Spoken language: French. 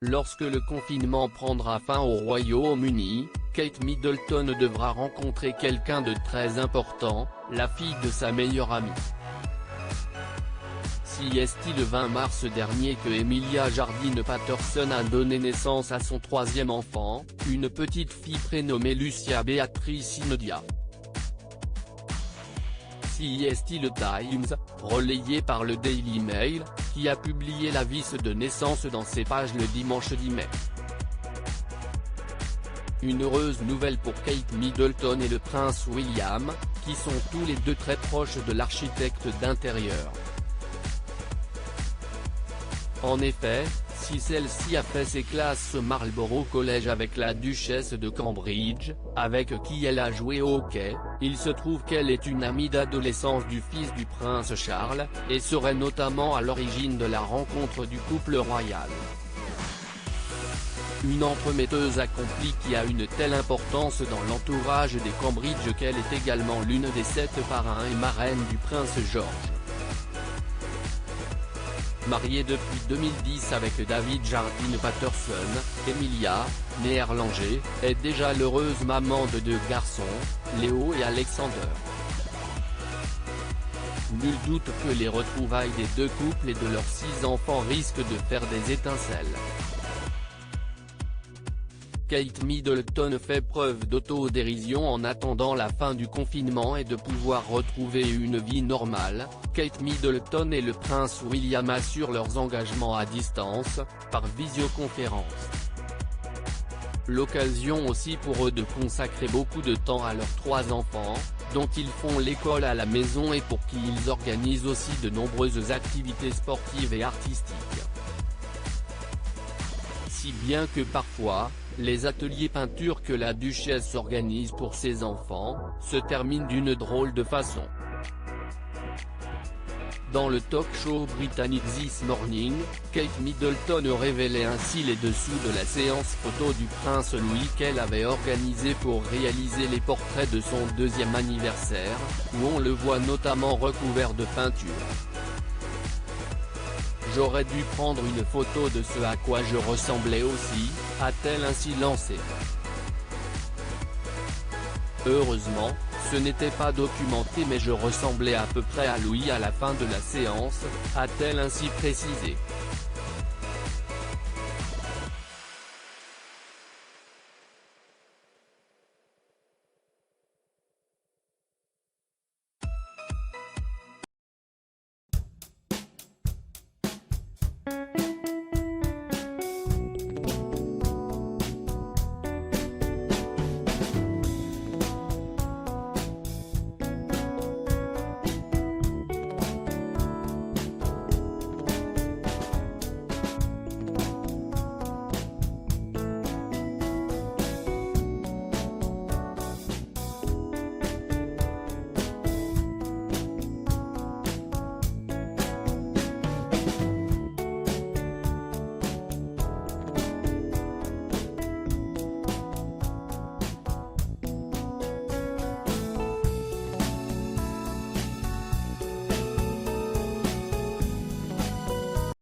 Lorsque le confinement prendra fin au Royaume-Uni, Kate Middleton devra rencontrer quelqu'un de très important, la fille de sa meilleure amie. C'est le 20 mars dernier que Emilia Jardine Patterson a donné naissance à son troisième enfant, une petite fille prénommée Lucia Beatrice Inodia. C'est le Times, relayé par le Daily Mail, qui a publié l'avis de naissance dans ses pages le dimanche 10 mai. Une heureuse nouvelle pour Kate Middleton et le prince William, qui sont tous les deux très proches de l'architecte d'intérieur. En effet, si celle-ci a fait ses classes au Marlborough College avec la duchesse de Cambridge, avec qui elle a joué au hockey, il se trouve qu'elle est une amie d'adolescence du fils du prince Charles, et serait notamment à l'origine de la rencontre du couple royal. Une entremetteuse accomplie qui a une telle importance dans l'entourage des Cambridge qu'elle est également l'une des 7 parrains et marraines du prince George. Mariée depuis 2010 avec David Jardine Patterson, Emilia, née Erlanger, est déjà l'heureuse maman de 2 garçons, Léo et Alexander. Nul doute que les retrouvailles des 2 couples et de leurs 6 enfants risquent de faire des étincelles. Kate Middleton fait preuve d'autodérision en attendant la fin du confinement et de pouvoir retrouver une vie normale. Kate Middleton et le prince William assurent leurs engagements à distance, par visioconférence. L'occasion aussi pour eux de consacrer beaucoup de temps à leurs 3 enfants, dont ils font l'école à la maison et pour qui ils organisent aussi de nombreuses activités sportives et artistiques. Si bien que parfois, les ateliers peinture que la duchesse organise pour ses enfants, se terminent d'une drôle de façon. Dans le talk-show britannique This Morning, Kate Middleton révélait ainsi les dessous de la séance photo du prince Louis qu'elle avait organisée pour réaliser les portraits de son 2e anniversaire, où on le voit notamment recouvert de peinture. J'aurais dû prendre une photo de ce à quoi je ressemblais aussi, a-t-elle ainsi lancé. Heureusement, ce n'était pas documenté mais je ressemblais à peu près à Louis à la fin de la séance, a-t-elle ainsi précisé.